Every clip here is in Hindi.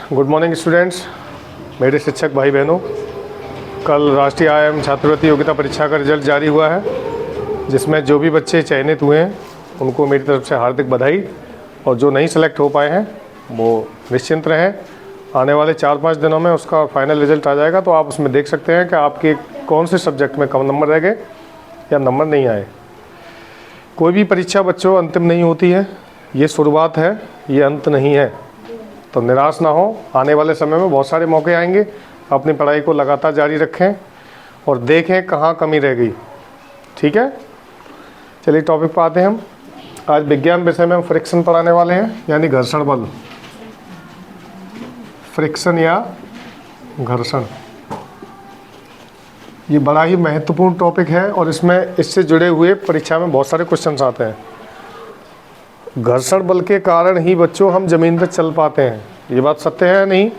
गुड मॉर्निंग स्टूडेंट्स, मेरे शिक्षक भाई बहनों। कल राष्ट्रीय आईआईएम छात्रवृत्ति योग्यता परीक्षा का रिजल्ट जारी हुआ है, जिसमें जो भी बच्चे चयनित हुए हैं उनको मेरी तरफ से हार्दिक बधाई, और जो नहीं सेलेक्ट हो पाए हैं वो निश्चिंत रहें। आने वाले 4-5 दिनों में उसका फाइनल रिजल्ट आ जाएगा, तो आप उसमें देख सकते हैं कि आपके कौन से सब्जेक्ट में कम नंबर रह गए या नंबर नहीं आए। कोई भी परीक्षा बच्चों अंतिम नहीं होती है, ये शुरुआत है, ये अंत नहीं है। तो निराश ना हो, आने वाले समय में बहुत सारे मौके आएंगे। अपनी पढ़ाई को लगातार जारी रखें और देखें कहाँ कमी रह गई। ठीक है, चलिए टॉपिक पर आते हैं। हम आज विज्ञान विषय में हम फ्रिक्शन पढ़ाने वाले हैं, यानी घर्षण बल। फ्रिक्शन या घर्षण, ये बड़ा ही महत्वपूर्ण टॉपिक है और इससे जुड़े हुए परीक्षा में बहुत सारे क्वेश्चंस आते हैं। घर्षण बल के कारण ही बच्चों हम जमीन पर चल पाते हैं, ये बात सत्य है या नहीं?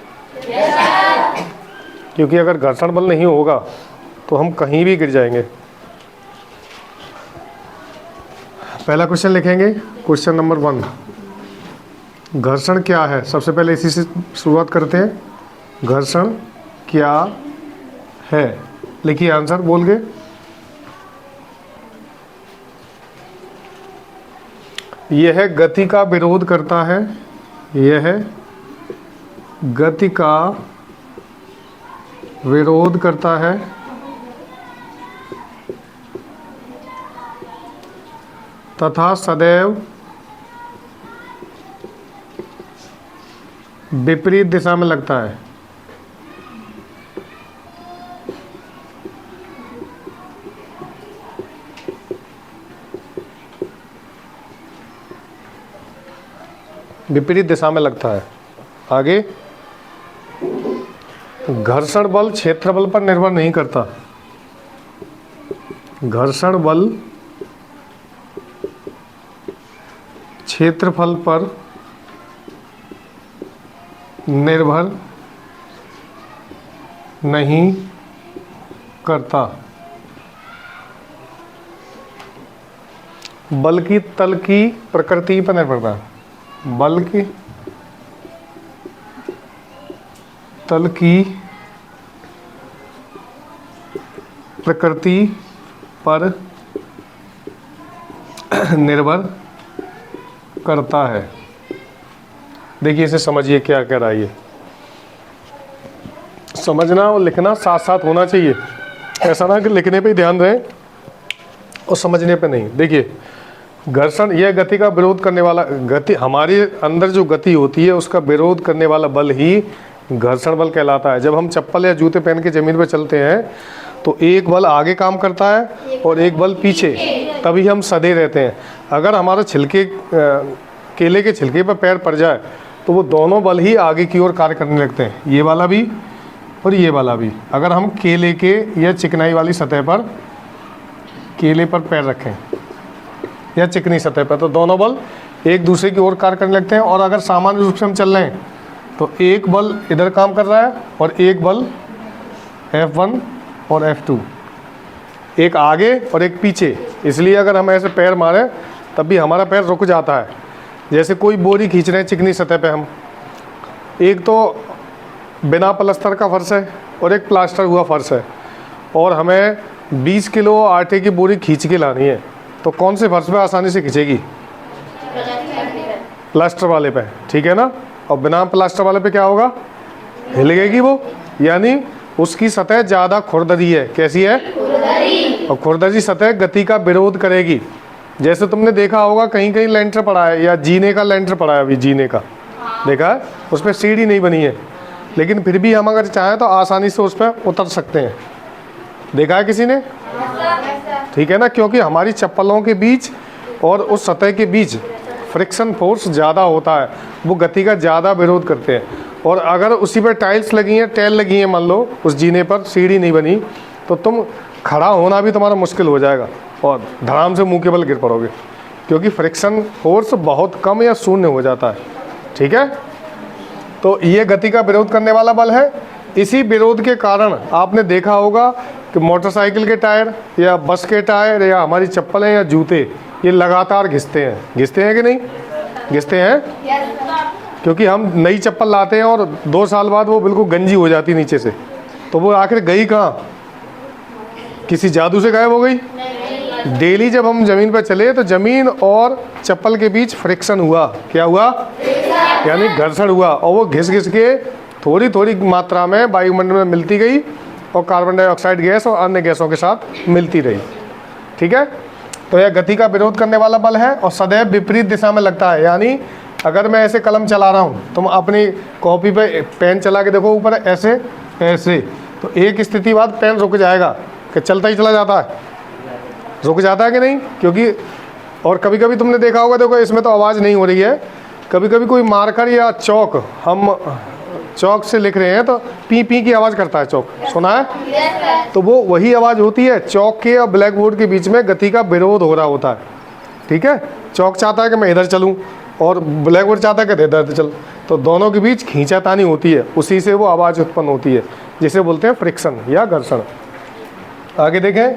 क्योंकि अगर घर्षण बल नहीं होगा तो हम कहीं भी गिर जाएंगे। पहला क्वेश्चन लिखेंगे, क्वेश्चन नंबर 1, घर्षण क्या है। सबसे पहले इसी से शुरुआत करते हैं। घर्षण क्या है, लिखिए आंसर बोल के। यह गति का विरोध करता है, यह गति का विरोध करता है तथा सदैव विपरीत दिशा में लगता है। विपरीत दिशा में लगता है। आगे, घर्षण बल क्षेत्रफल पर निर्भर नहीं करता। घर्षण बल क्षेत्रफल पर निर्भर नहीं करता, बल्कि तल की प्रकृति पर निर्भर करता है। बल की तल की प्रकृति पर निर्भर करता है। देखिए, इसे समझिए क्या कह रहा है ये। समझना और लिखना साथ साथ होना चाहिए, ऐसा ना कि लिखने पे ही ध्यान रहे और समझने पे नहीं। देखिए, घर्षण यह गति का विरोध करने वाला, गति हमारे अंदर जो गति होती है उसका विरोध करने वाला बल ही घर्षण बल कहलाता है। जब हम चप्पल या जूते पहन के ज़मीन पर चलते हैं तो एक बल आगे काम करता है और एक बल पीछे, तभी हम सधे रहते हैं। अगर हमारा केले के छिलके पर पैर पड़ जाए तो वो दोनों बल ही आगे की ओर कार्य करने लगते हैं, ये वाला भी और ये वाला भी। अगर हम केले के या चिकनाई वाली सतह पर केले पर पैर रखें या चिकनी सतह पर, तो दोनों बल एक दूसरे की ओर कार्य करने लगते हैं। और अगर सामान्य रूप से हम चल रहे हैं तो एक बल इधर काम कर रहा है और एक बल F1 और F2, एक आगे और एक पीछे। इसलिए अगर हम ऐसे पैर मारें तब भी हमारा पैर रुक जाता है। जैसे कोई बोरी खींच रहे हैं चिकनी सतह पे हम, एक तो बिना प्लास्टर का फर्श है और एक प्लास्टर हुआ फर्श है, और हमें 20 किलो आटे की बोरी खींच के लानी है, तो कौन से फर्श पे आसानी से खींचेगी? प्लास्टर वाले पे, ठीक है ना। और बिना प्लास्टर वाले पे क्या होगा? हिलेगी वो, यानी उसकी सतह ज़्यादा खुरदरी है। कैसी है? खुरदरी। और खुरदरी सतह गति का विरोध करेगी। जैसे तुमने देखा होगा कहीं कहीं लेंटर पड़ा है या जीने का लेंटर पड़ा है, अभी जीने का देखा है, उस पर सीढ़ी नहीं बनी है, लेकिन फिर भी हम अगर चाहें तो आसानी से उस पर उतर सकते हैं। देखा है किसी ने? ठीक है ना, क्योंकि हमारी चप्पलों के बीच और उस सतह के बीच फ्रिक्शन फोर्स ज़्यादा होता है, वो गति का ज़्यादा विरोध करते हैं। और अगर उसी पर टाइल्स लगी हैं, टाइल लगी हैं, मान लो उस जीने पर सीढ़ी नहीं बनी, तो तुम खड़ा होना भी तुम्हारा मुश्किल हो जाएगा और धड़ाम से मुंह के बल गिर पड़ोगे, क्योंकि फ्रिक्शन फोर्स बहुत कम या शून्य हो जाता है। ठीक है, तो ये गति का विरोध करने वाला बल है। इसी विरोध के कारण आपने देखा होगा कि मोटरसाइकिल के टायर या बस के टायर या हमारी चप्पलें या जूते ये लगातार घिसते हैं कि नहीं? घिसते हैं। क्योंकि हम नई चप्पल लाते हैं और 2 साल बाद वो बिल्कुल गंजी हो जाती नीचे से, तो वो आखिर गई कहाँ? किसी जादू से गायब हो गई? डेली जब हम ज़मीन पर चले तो ज़मीन और चप्पल के बीच फ्रिक्शन हुआ। क्या हुआ? यानी घर्षण हुआ, और वो घिस घिस के थोड़ी थोड़ी मात्रा में वायुमंडल में मिलती गई और कार्बन डाइऑक्साइड गैस और अन्य गैसों के साथ मिलती रही। ठीक है, तो यह गति का विरोध करने वाला बल है और सदैव विपरीत दिशा में लगता है। यानी अगर मैं ऐसे कलम चला रहा हूँ, तुम अपनी कॉपी पे पेन चला के देखो ऊपर ऐसे ऐसे, तो एक स्थिति बाद पेन रुक जाएगा कि चलता ही चला जाता है? रुक जाता है कि नहीं? क्योंकि और कभी कभी तुमने देखा होगा, देखो इसमें तो आवाज़ नहीं हो रही है, कभी कभी कोई मार्कर या चौक, हम चौक से लिख रहे हैं तो पी पी की आवाज़ करता है चौक, सुना है? तो वो वही आवाज़ होती है, चौक के और ब्लैक बोर्ड के बीच में गति का विरोध हो रहा होता है। ठीक है, चौक चाहता है कि मैं इधर चलूँ और ब्लैक बोर्ड चाहता है कि इधर चल, तो दोनों के बीच खींचातानी होती है, उसी से वो आवाज़ उत्पन्न होती है, जिसे बोलते हैं फ्रिक्शन या घर्षण। आगे देखें,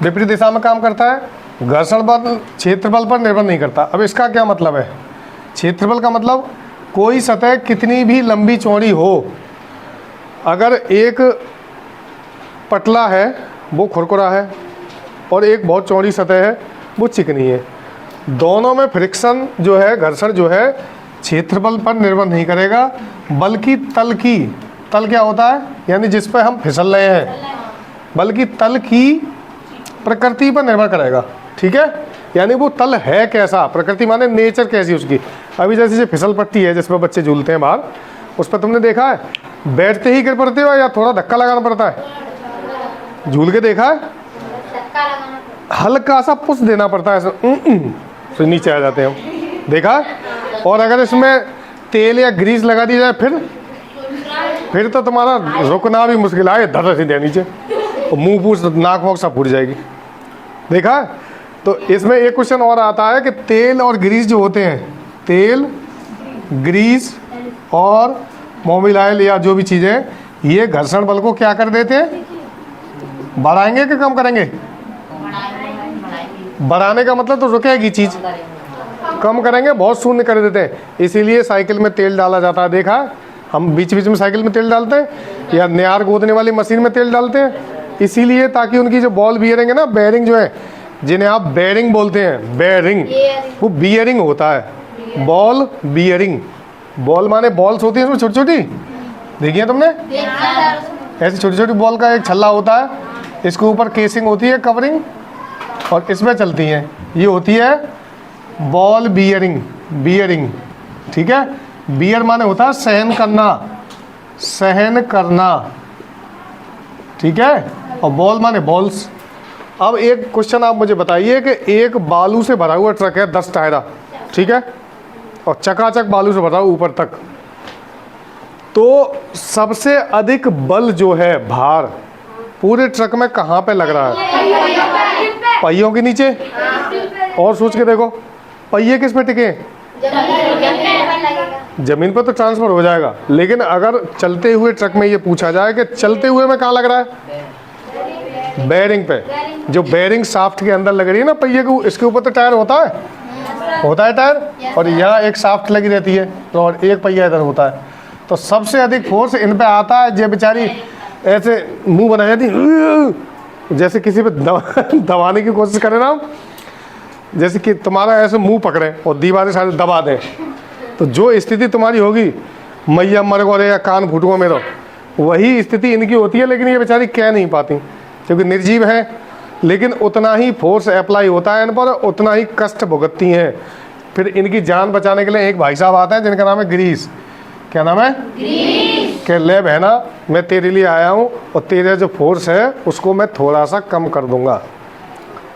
विपरीत दिशा में काम करता है। घर्षण बल क्षेत्रफल पर निर्भर नहीं करता। अब इसका क्या मतलब है? क्षेत्रफल का मतलब कोई सतह कितनी भी लंबी चौड़ी हो, अगर एक पतला है वो खुरखुरा है और एक बहुत चौड़ी सतह है वो चिकनी है, दोनों में फ्रिक्शन जो है, घर्षण जो है, क्षेत्रफल पर निर्भर नहीं करेगा, बल्कि तल क्या होता है, यानी जिस पर हम फिसल रहे हैं, बल्कि तल की प्रकृति पर निर्भर करेगा। ठीक है, यानी वो तल है कैसा, प्रकृति माने नेचर कैसी उसकी। अभी जैसे फिसल पट्टी है जिस पर बच्चे झूलते हैं बाहर, उस पर तुमने देखा है बैठते ही गिर पड़ते हो या थोड़ा धक्का लगाना पड़ता है? झूल के देखा है? हल्का सा पुश देना पड़ता है, ऐसे फिर नीचे आ जाते हैं, देखा है? और अगर इसमें तेल या ग्रीस लगा दी जाए फिर तो तुम्हारा रुकना भी मुश्किल है, धर सीधे नीचे, और मुंह पूछ नाक वाक सब फूट जाएगी। देखा है? तो इसमें एक क्वेश्चन और आता है कि तेल और ग्रीस जो होते हैं, तेल, ग्रीस और मोबिल ऑयल या जो भी चीज़ें, ये घर्षण बल को क्या कर देते हैं? बढ़ाएंगे कि कम करेंगे? बढ़ाने का मतलब तो रुकेगी चीज़, कम करेंगे बहुत शून्य कर देते हैं। इसीलिए साइकिल में तेल डाला जाता है, देखा है? हम बीच बीच में साइकिल में तेल डालते हैं या नियार गोदने वाली मशीन में तेल डालते हैं, इसीलिए ताकि उनकी जो बॉल बियरिंग है ना, बेयरिंग जो है, जिन्हें आप बेयरिंग बोलते हैं, बेयरिंग, वो बियरिंग होता है, बॉल बियरिंग। बॉल माने बॉल्स होती है इसमें छोटी छोटी, देखिए तुमने, ऐसी छोटी छोटी बॉल का एक छल्ला होता है, इसके ऊपर केसिंग होती है, कवरिंग, और इसमें चलती है, ये होती है बॉल बियरिंग। ठीक है, बियर माने होता है सहन करना, ठीक है, और बॉल माने बॉल्स। अब एक क्वेश्चन आप मुझे बताइए कि एक बालू से भरा हुआ ट्रक है, 10 टायरा, ठीक है, और चकाचक बालू से भरा हुआ ऊपर तक, तो सबसे अधिक बल जो है, भार पूरे ट्रक में कहाँ पे लग रहा है? पहियों के नीचे। और सोच के देखो, पहिए किस पे टिके? जमीन पर तो ट्रांसफर हो जाएगा, लेकिन अगर चलते हुए ट्रक में ये पूछा जाए कि चलते हुए में कहाँ लग रहा है? बेयरिंग पे। जो बेयरिंग शाफ्ट के अंदर लग रही है ना पहिए को, इसके ऊपर तो टायर होता है टायर, और यहाँ एक शाफ्ट लगी रहती है, तो और एक पहिया इधर होता है, तो सबसे अधिक फोर्स इन पे आता है। ये बेचारी ऐसे मुंह बना जाती, जैसे किसी पे दबाने की कोशिश करें ना, जैसे कि तुम्हारा ऐसे मुंह पकड़े और दीवारें सारे दबा दें, तो जो स्थिति तुम्हारी होगी, मैया मर गो रे या कान फूटुआ मेरो, वही स्थिति इनकी होती है। लेकिन ये बेचारी कह नहीं पाती क्योंकि निर्जीव है, लेकिन उतना ही फोर्स अप्लाई होता है इन पर, उतना ही कष्ट भुगतती हैं। फिर इनकी जान बचाने के लिए एक भाई साहब आते हैं जिनका नाम है ग्रीस। क्या नाम है? ग्रीस। के ले बहना, मैं तेरे लिए आया हूँ और तेरा जो फोर्स है उसको मैं थोड़ा सा कम कर दूंगा।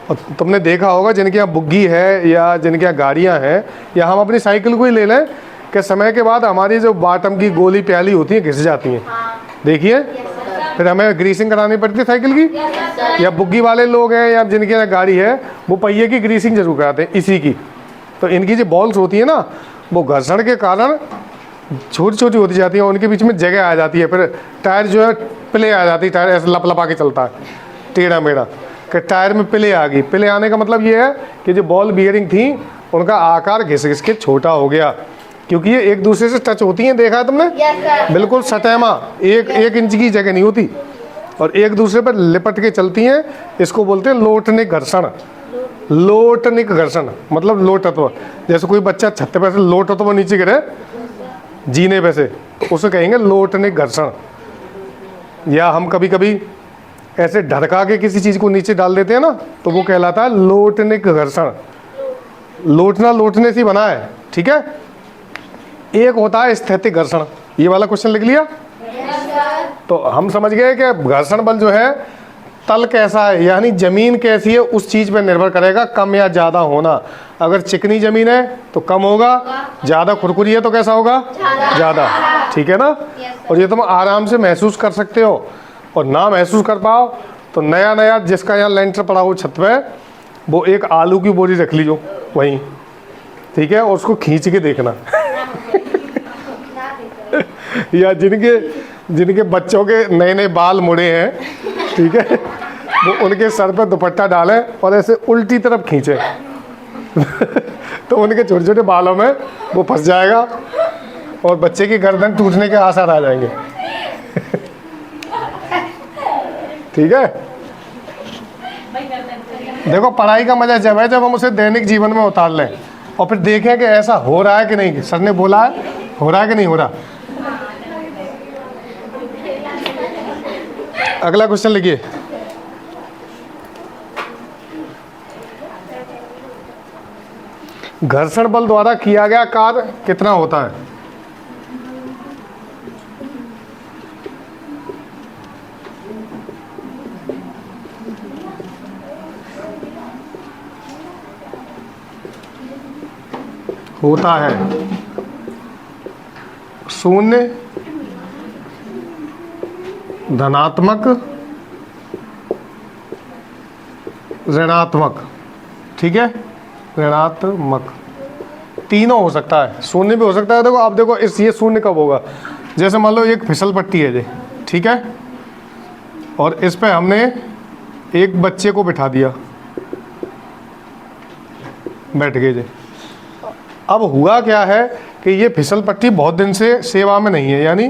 और तुमने देखा होगा जिनके यहाँ बुग्गी है या जिनके यहाँ गाड़ियाँ हैं, या हम अपनी साइकिल को ही ले लें कि समय के बाद हमारी जो बॉटम की गोली प्याली होती है घिस जाती हैं, देखिए, फिर हमें ग्रीसिंग करानी पड़ती है साइकिल की। या बुग्गी वाले लोग हैं या जिनके यहाँ गाड़ी है, वो पहिए की ग्रीसिंग जरूर कराते हैं इसी की। तो इनकी जो बॉल्स होती है ना, वो घर्षण के कारण छोटी छोटी होती जाती है, उनके बीच में जगह आ जाती है, फिर टायर जो है प्ले आ जाती है, टायर ऐसे लप लपा के चलता है टेढ़ा मेढ़ा, कि टायर में प्ले आ गई। प्ले आने का मतलब ये है कि जो बॉल बियरिंग थी उनका आकार घिस घिस के छोटा हो गया, क्योंकि ये एक दूसरे से टच होती हैं, देखा है तुमने? बिल्कुल सटेमा, एक इंच की जगह नहीं होती, और एक दूसरे पर लिपट के चलती हैं। इसको बोलते हैं लोटनिक घर्षण। लोटनिक घर्षण मतलब लोटत्व। जैसे कोई बच्चा छत पे से लोटत्व नीचे गिरे जीने पे से, उसे कहेंगे लोटनिक घर्षण। या हम कभी कभी ऐसे ढरका के किसी चीज़ को नीचे डाल देते हैं ना, तो वो कहलाता है लोटनिक घर्षण। लोटना लोटने से बना है, ठीक है। एक होता है स्थैतिक घर्षण। ये वाला क्वेश्चन लिख लिया? तो हम समझ गए कि घर्षण बल जो है तल कैसा है, यानी जमीन कैसी है उस चीज पर निर्भर करेगा कम या ज्यादा होना। अगर चिकनी जमीन है तो कम होगा, ज्यादा खुरखुरी है तो कैसा होगा? ज्यादा, ठीक है ना। और ये तुम आराम से महसूस कर सकते हो, और ना महसूस कर पाओ तो नया नया जिसका यहाँ लेंटर पड़ा हो छत पे, वो एक आलू की बोरी रख लीजो वहीं, ठीक है, और उसको खींच के देखना। या जिनके बच्चों के नए नए बाल मुड़े हैं, ठीक है, वो उनके सर पर दुपट्टा डालें और ऐसे उल्टी तरफ खींचे तो उनके छोटे छोटे बालों में वो फंस जाएगा और बच्चे की गर्दन टूटने के आसार आ जाएंगे। ठीक है। देखो पढ़ाई का मजा जब है जब हम उसे दैनिक जीवन में उतार लें और फिर देखें कि ऐसा हो रहा है कि नहीं। सर ने बोला है, हो रहा है कि नहीं हो रहा। अगला क्वेश्चन लिखिए। घर्षण बल द्वारा किया गया कार्य कितना होता है? होता है 0, धनात्मक, ऋणात्मक, ठीक है, ऋणात्मक, तीनों हो सकता है। 0 भी हो सकता है। देखो आप देखो ये 0 कब होगा? जैसे मान लो एक फिसल पट्टी है जी, ठीक है, और इस पे हमने एक बच्चे को बिठा दिया, बैठ गए जी। अब हुआ क्या है कि ये फिसल पट्टी बहुत दिन से सेवा में नहीं है, यानी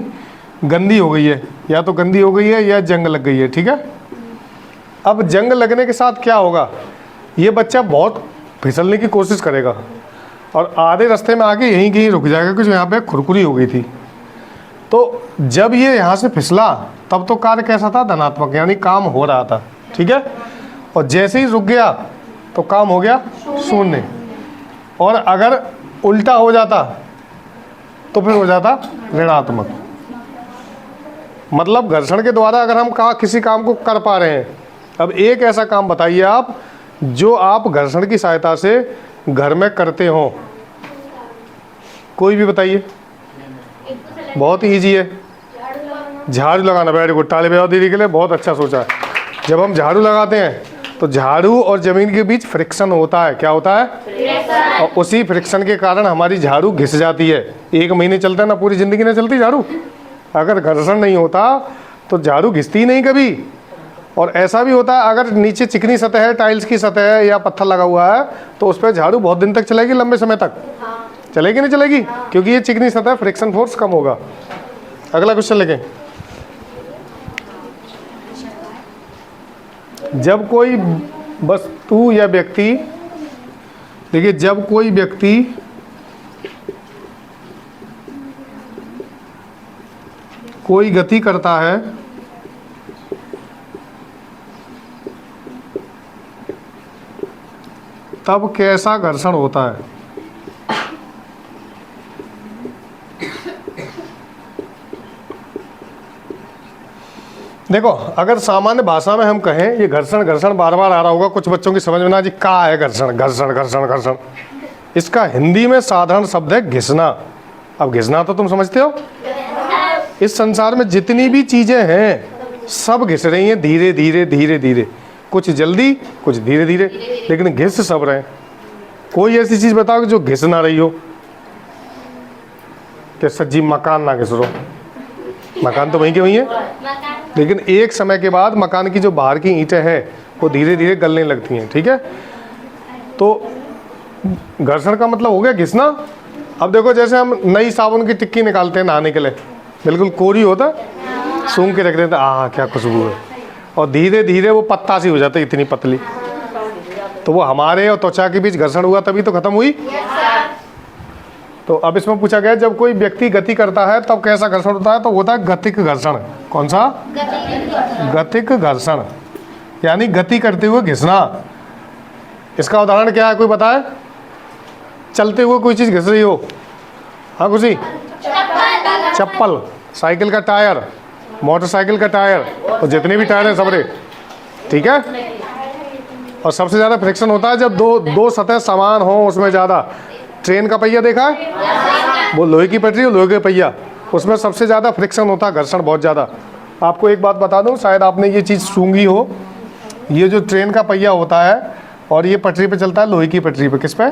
गंदी हो गई है, या तो गंदी हो गई है या जंग लग गई है, ठीक है। अब जंग लगने के साथ क्या होगा? ये बच्चा बहुत फिसलने की कोशिश करेगा और आधे रास्ते में आके यहीं कहीं रुक जाएगा, कुछ यहाँ पे खुरखुरी हो गई थी। तो जब ये यहाँ से फिसला तब तो कार्य कैसा था? धनात्मक, यानी काम हो रहा था, ठीक है। और जैसे ही रुक गया तो काम हो गया 0। और अगर उल्टा हो जाता तो फिर हो जाता ऋणात्मक। मतलब घर्षण के द्वारा अगर हम किसी काम को कर पा रहे हैं। अब एक ऐसा काम बताइए आप जो आप घर्षण की सहायता से घर में करते हो, कोई भी बताइए। बहुत इजी है, झाड़ू लगाना। वेरी गुड, ताली बजाओ दीदी के लिए, बहुत अच्छा सोचा है। जब हम झाड़ू लगाते हैं तो झाड़ू और जमीन के बीच फ्रिक्शन होता है। क्या होता है? और उसी फ्रिक्शन के कारण हमारी झाड़ू घिस जाती है। 1 महीने चलता है ना, पूरी जिंदगी नहीं चलती झाड़ू। अगर घर्षण नहीं होता तो झाड़ू घिसती ही नहीं कभी। और ऐसा भी होता है अगर नीचे चिकनी सतह है, टाइल्स की सतह है या पत्थर लगा हुआ है, तो उस पर झाड़ू बहुत दिन तक चलेगी, लंबे समय तक चलेगी नहीं चलेगी, क्योंकि ये चिकनी सतह, फ्रिक्शन फोर्स कम होगा। अगला क्वेश्चन लेंगे। जब कोई वस्तु या व्यक्ति, देखिए, जब कोई व्यक्ति कोई गति करता है तब कैसा घर्षण होता है? देखो, अगर सामान्य भाषा में हम कहें, ये घर्षण घर्षण बार बार आ रहा होगा कुछ बच्चों की समझ में ना जी, क्या है घर्षण? घर्षण घर्षण घर्षण, इसका हिंदी में साधारण शब्द है घिसना। अब घिसना तो तुम समझते हो। इस संसार में जितनी भी चीजें हैं सब घिस रही हैं, धीरे धीरे धीरे धीरे, कुछ जल्दी कुछ धीरे धीरे, लेकिन घिस सब रहे। कोई ऐसी चीज बताओ कि जो घिस ना रही हो। कि सज्जी मकान ना घिस रहो, मकान तो वहीं के वहीं है, लेकिन एक समय के बाद मकान की जो बाहर की ईंटें हैं वो धीरे धीरे गलने लगती हैं, ठीक है। तो घर्षण का मतलब हो गया घिसना। अब देखो जैसे हम नई साबुन की टिक्की निकालते हैं नहाने के लिए, बिल्कुल कोरी होता है, सूंघ के रख देते हैं, क्या खुशबू है, और धीरे धीरे वो पत्ता सी हो जाती है, इतनी पतली। तो वो हमारे और त्वचा के बीच घर्षण हुआ तभी तो खत्म हुई। तो अब इसमें पूछा गया जब कोई व्यक्ति गति करता है तब कैसा घर्षण होता है, तो होता है गतिक घर्षण। कौन सा? गतिक घर्षण, यानी गति करते हुए घिसना। इसका उदाहरण क्या है, कोई बताए? चलते हुए कोई चीज घिस रही हो। हाँ खुशी? चप्पल, साइकिल का टायर, मोटरसाइकिल का टायर, और जितने भी टायर हैं सबरे, ठीक है। और सबसे ज्यादा फ्रिक्शन होता है जब दो सतह समान हो, उसमें ज्यादा। ट्रेन का पहिया देखा है, वो लोहे की पटरी और लोहे का पहिया, उसमें सबसे ज्यादा फ्रिक्शन होता है, घर्षण बहुत ज्यादा। आपको एक बात बता दूं, शायद आपने ये चीज सूंघी हो, ये जो ट्रेन का पहिया होता है और ये पटरी पे चलता है, लोहे की पटरी पे। किस पे?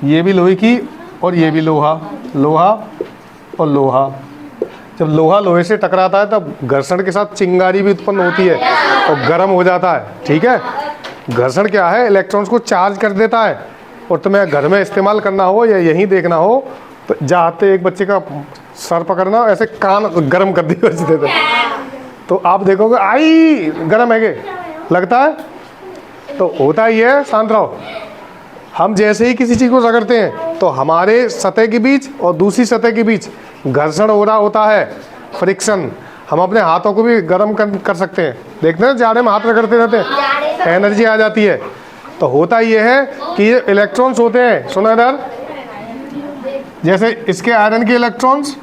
ये भी लोहे की और ये भी लोहा, लोहा और लोहा। जब लोहा लोहे से टकराता है तब घर्षण के साथ चिंगारी भी उत्पन्न होती है और गर्म हो जाता है, ठीक है। घर्षण क्या है? इलेक्ट्रॉन्स को चार्ज कर देता है। और तुम्हें घर में इस्तेमाल करना हो या यहीं देखना हो तो जाते एक बच्चे का सर पकड़ना, ऐसे कान गर्म कर दिए बचते थे, तो आप देखोगे आई गर्म है के लगता है। तो होता ही है, शांत रहो। हम जैसे ही किसी चीज़ को रगड़ते हैं तो हमारे सतह के बीच और दूसरी सतह के बीच घर्षण हो रहा होता है, फ्रिक्शन। हम अपने हाथों को भी गर्म कर सकते हैं, देखते हैं जाड़े में हाथ रगड़ते रहते हैं, एनर्जी आ जाती है। तो होता ये है कि ये इलेक्ट्रॉन्स होते हैं, सुना इधर, जैसे इसके आयरन के इलेक्ट्रॉन्स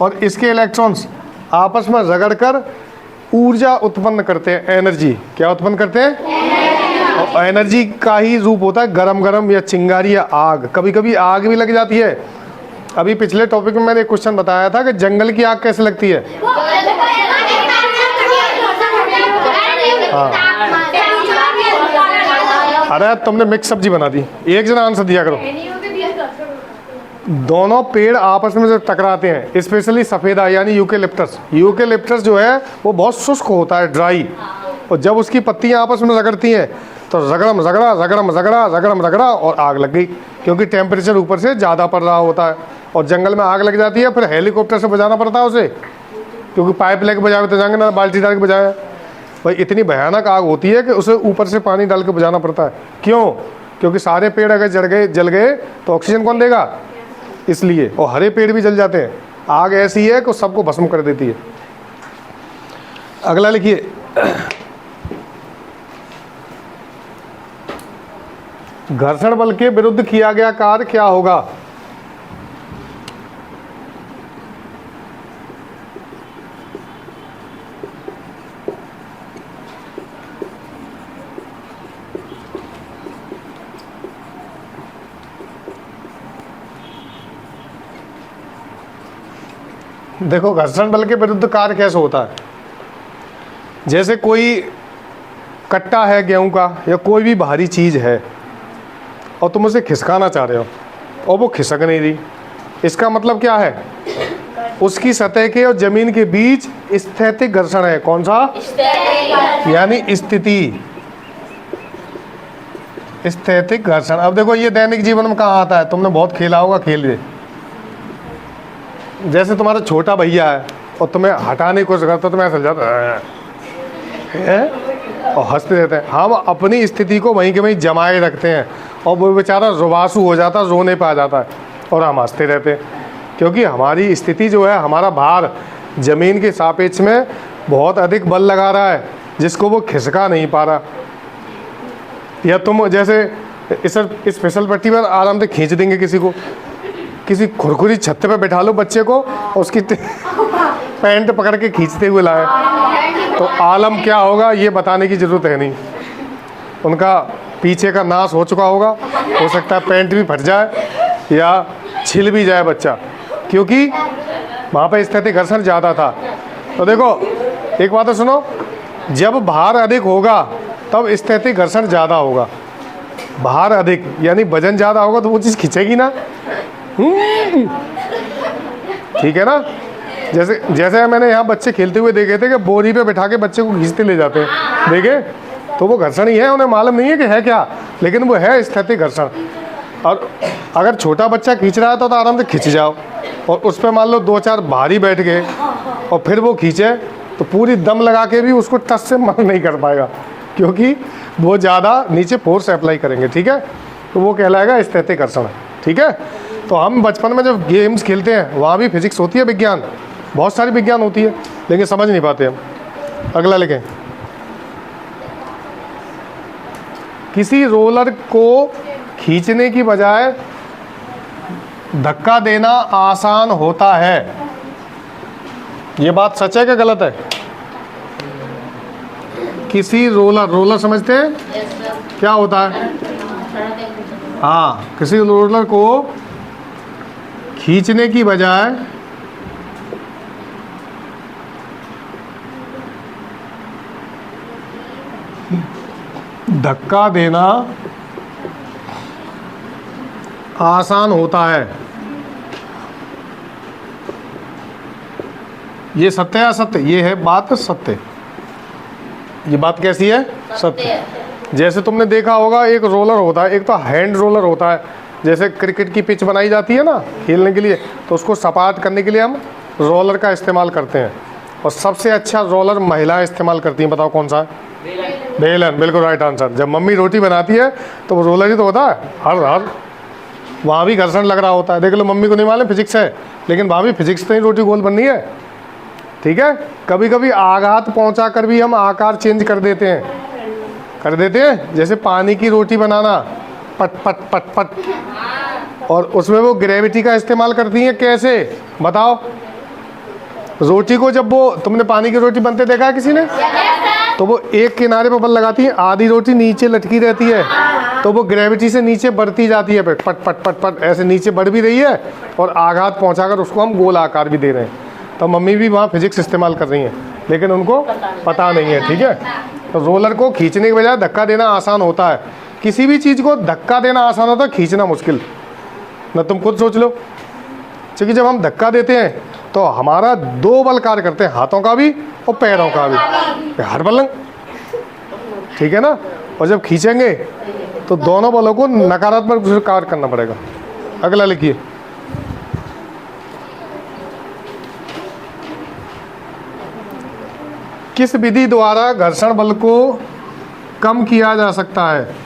और इसके इलेक्ट्रॉन्स आपस में रगड़कर ऊर्जा उत्पन्न करते हैं, एनर्जी। क्या उत्पन्न करते हैं? और एनर्जी का ही रूप होता है गरम गरम या चिंगारी या आग। कभी कभी आग भी लग जाती है। अभी पिछले टॉपिक में मैंने एक क्वेश्चन बताया था कि जंगल की आग कैसे लगती है। हाँ, अरे तुमने मिक्स सब्जी बना दी, एक जना आंसर दिया करो। दोनों पेड़ आपस में जब टकराते हैं, स्पेशली सफेदा यानी यूकेलिप्टस, यूकेलिप्टस जो है वो बहुत शुष्क होता है, ड्राई, और जब उसकी पत्तियां आपस में रगड़ती हैं तो रगड़म रगड़ा रगड़म रगड़ा रगड़म रगड़ा और आग लग गई, क्योंकि टेम्परेचर ऊपर से ज़्यादा पड़ रहा होता है। और जंगल में आग लग जाती है, फिर हेलीकॉप्टर से बजाना पड़ता है उसे, क्योंकि पाइप लेके बजावे तो जाएंगे ना, बाल्टी डाल के बजाए। भाई इतनी भयानक आग होती है कि उसे ऊपर से पानी डाल के बुझाना पड़ता है। क्यों? क्योंकि सारे पेड़ अगर जल गए तो ऑक्सीजन कौन देगा, इसलिए। और हरे पेड़ भी जल जाते हैं। आग ऐसी है कि सबको भस्म कर देती है। अगला लिखिए, घर्षण बल के विरुद्ध किया गया कार्य क्या होगा? देखो घर्षण बल के विरुद्ध कार्य कैसे होता है। जैसे कोई कट्टा है गेहूं का या कोई भी भारी चीज है और तुम उसे खिसकाना चाह रहे हो और वो खिसक नहीं रही, इसका मतलब क्या है? उसकी सतह के और जमीन के बीच स्थैतिक घर्षण है। कौन सा? यानी स्थिति, स्थैतिक घर्षण। अब देखो ये दैनिक जीवन में कहाँ आता है, तुमने बहुत खेला होगा खेल ये। जैसे तुम्हारा छोटा भैया है और तुम्हें हटाने की कोशिश करता, तुम्हें ऐसा जाता है और हंसते रहते हैं। हम अपनी स्थिति को वहीं के वहीं जमाए रखते हैं और वो बेचारा रुबासू हो जाता है, रोने पे आ जाता है, और हम हंसते रहते हैं, क्योंकि हमारी स्थिति जो है, हमारा भार जमीन के सापेक्ष में बहुत अधिक बल लगा रहा है, जिसको वो खिसका नहीं पा रहा। या तुम जैसे इस फिसल पट्टी पर आराम से खींच देंगे किसी को, किसी खुरखुरी छत पे बैठा लो बच्चे को, उसकी पैंट पकड़ के खींचते हुए लाए, तो आलम क्या होगा ये बताने की ज़रूरत है नहीं। उनका पीछे का नाश हो चुका होगा, हो सकता है पैंट भी फट जाए या छिल भी जाए बच्चा, क्योंकि वहाँ पे स्थैतिक घर्षण ज़्यादा था। तो देखो एक बात तो सुनो, जब भार अधिक होगा तब स्थैतिक घर्षण ज़्यादा होगा। भार अधिक यानी वजन ज़्यादा होगा तो वो चीज़ खींचेगी ना, ठीक है ना। जैसे मैंने यहाँ बच्चे खेलते हुए देखे थे कि बोरी पे बैठा के बच्चे को खींचते ले जाते हैं, देखे, तो वो घर्षण ही है, उन्हें मालूम नहीं है कि है क्या, लेकिन वो है स्थैतिक घर्षण। और अगर छोटा बच्चा खींच रहा है तो आराम से खींच जाओ, और उस पर मान लो 2-4 भारी बैठ गए और फिर वो खींचे तो पूरी दम लगा के भी उसको टस से मन नहीं कर पाएगा, क्योंकि वो ज़्यादा नीचे फोर्स अप्लाई करेंगे। ठीक है, तो वो कहलाएगा स्थैतिक घर्षण। ठीक है, तो हम बचपन में जब गेम्स खेलते हैं वहाँ भी फिजिक्स होती है, विज्ञान, बहुत सारी विज्ञान होती है, लेकिन समझ नहीं पाते हम। अगला लिखें, किसी रोलर को खींचने की बजाय धक्का देना आसान होता है। ये बात सच है क्या गलत है? किसी रोलर समझते हैं क्या होता है? हाँ, किसी रोलर को खींचने की बजाय धक्का देना आसान होता है। ये सत्य है असत्य? ये है बात सत्य। ये बात कैसी है? सत्य। जैसे तुमने देखा होगा एक रोलर होता है, एक तो हैंड रोलर होता है, जैसे क्रिकेट की पिच बनाई जाती है ना खेलने के लिए, तो उसको सपाट करने के लिए हम रोलर का इस्तेमाल करते हैं। और सबसे अच्छा रोलर महिलाएं इस्तेमाल करती हैं, बताओ कौन सा है? बेलन, बिल्कुल राइट आंसर। जब मम्मी रोटी बनाती है तो वो रोलर ही तो होता है, हर वहाँ भी घर्षण लग रहा होता है। देख लो, मम्मी को नहीं मालूम फिजिक्स है, लेकिन वहाँ भी फिजिक्स से ही रोटी गोल बननी है। ठीक है, कभी कभी आघात पहुँचा कर भी हम आकार चेंज कर देते हैं, जैसे पानी की रोटी बनाना, पट पट पट पट, और उसमें वो ग्रेविटी का इस्तेमाल करती हैं। कैसे बताओ? रोटी को जब वो, तुमने पानी की रोटी बनते देखा है किसी ने? तो वो एक किनारे पर बल लगाती है, आधी रोटी नीचे लटकी रहती है, तो वो ग्रेविटी से नीचे बढ़ती जाती है, पट पट पट पट ऐसे नीचे बढ़ भी रही है, और आघात पहुंचाकर उसको हम गोल आकार भी दे रहे हैं। तो मम्मी भी वहाँ फिजिक्स इस्तेमाल कर रही हैं, लेकिन उनको पता नहीं है। ठीक है, तो रोलर को खींचने के बजाय धक्का देना आसान होता है। किसी भी चीज़ को धक्का देना आसान होता है, खींचना मुश्किल। ना तुम खुद सोच लो, क्योंकि जब हम धक्का देते हैं तो हमारा 2 बल कार्य करते हैं, हाथों का भी और पैरों का भी, हर बल। ठीक है ना, और जब खींचेंगे तो दोनों बलों को नकारात्मक रूप से कार्य करना पड़ेगा। अगला लिखिए, किस विधि द्वारा घर्षण बल को कम किया जा सकता है?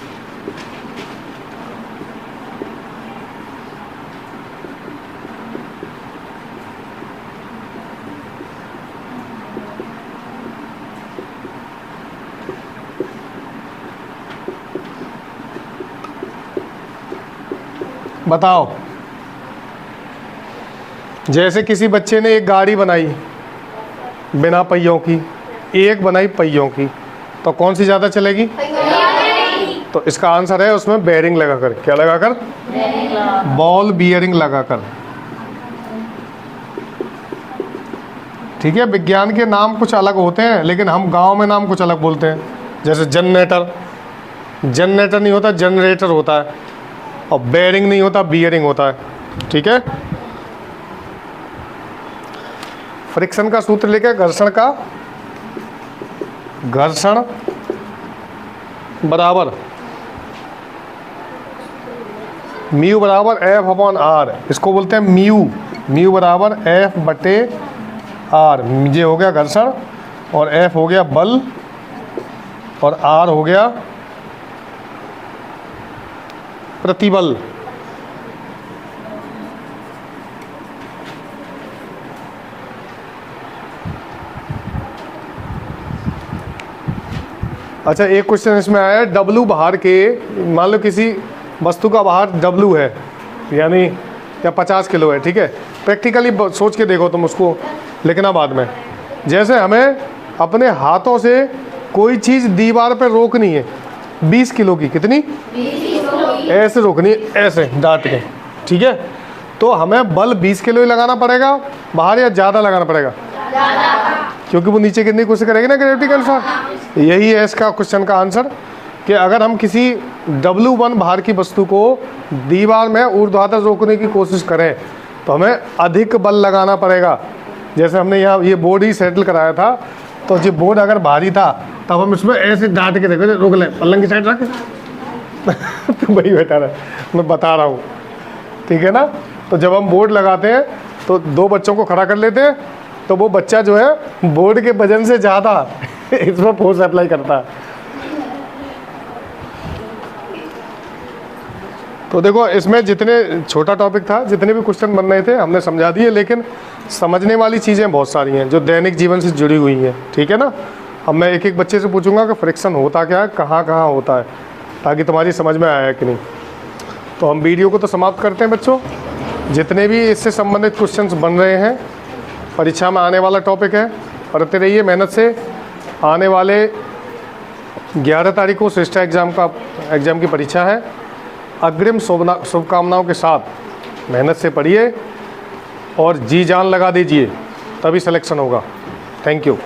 बताओ। जैसे किसी बच्चे ने एक गाड़ी बनाई बिना पहियों की, एक बनाई पहियों की, तो कौन सी ज़्यादा चलेगी? तो इसका आंसर है उसमें बेयरिंग लगाकर। क्या लगाकर? बॉल बियरिंग लगाकर। ठीक है, विज्ञान के नाम कुछ अलग होते हैं, लेकिन हम गांव में नाम कुछ अलग बोलते हैं। जैसे जनरेटर, जनरेटर नहीं होता, जनरेटर होता है, और बेयरिंग नहीं होता, बियरिंग होता है। ठीक है, फ्रिक्शन का सूत्र लेके घर्षण बराबर म्यू बराबर एफ अपॉन आर, इसको बोलते हैं म्यू बराबर एफ बटे आर। ये हो गया घर्षण, और एफ हो गया बल, और आर हो गया प्रतिबल। अच्छा, एक क्वेश्चन इसमें आया है, डब्लू भार के, मान लो किसी वस्तु का भार डब्लू है, यानी या 50 किलो है। ठीक है, प्रैक्टिकली सोच के देखो तुम, उसको लिखना बाद में। जैसे हमें अपने हाथों से कोई चीज़ दीवार पर रोकनी है, 20 किलो की, कितनी? ऐसे रोकनी है, ऐसे डांट के। ठीक है, तो हमें बल 20 किलो ही लगाना पड़ेगा बाहर, या ज़्यादा लगाना पड़ेगा? क्योंकि वो नीचे गिरने की कोशिश करेगी ना ग्रेविटी के अनुसार। यही है इसका क्वेश्चन का आंसर, कि अगर हम किसी W1 भार की वस्तु को दीवार में ऊर्ध्वाधर रोकने की कोशिश करें तो हमें अधिक बल लगाना पड़ेगा। जैसे हमने यहाँ ये बोर्ड ही सेटल कराया था, तो जो बोर्ड अगर भारी था तब हम इसमें ऐसे डांट के देखो, रोक लें, पलंग की साइड रख, तो वही बैठा रहा, मैं बता रहा हूँ, ठीक है ना। तो जब हम बोर्ड लगाते हैं तो 2 बच्चों को खड़ा कर लेते हैं, तो वो बच्चा जो है बोर्ड के वजन से ज़्यादा इसमें फोर्स अप्लाई करता है। तो देखो इसमें जितने छोटा टॉपिक था, जितने भी क्वेश्चन बन रहे थे हमने समझा दिए, लेकिन समझने वाली चीज़ें बहुत सारी हैं जो दैनिक जीवन से जुड़ी हुई हैं, ठीक है ना। अब मैं एक एक बच्चे से पूछूंगा कि फ्रिक्शन होता क्या है, कहाँ कहाँ होता है, ताकि तुम्हारी समझ में आया कि नहीं। तो हम वीडियो को तो समाप्त करते हैं बच्चों। जितने भी इससे संबंधित क्वेश्चंस बन रहे हैं, परीक्षा में आने वाला टॉपिक है, पढ़ते रहिए मेहनत से। आने वाले 11 तारीख को श्रेष्ठ एग्ज़ाम की परीक्षा है। अग्रिम शुभकामनाओं के साथ मेहनत से पढ़िए और जी जान लगा दीजिए, तभी सिलेक्शन होगा। Thank you.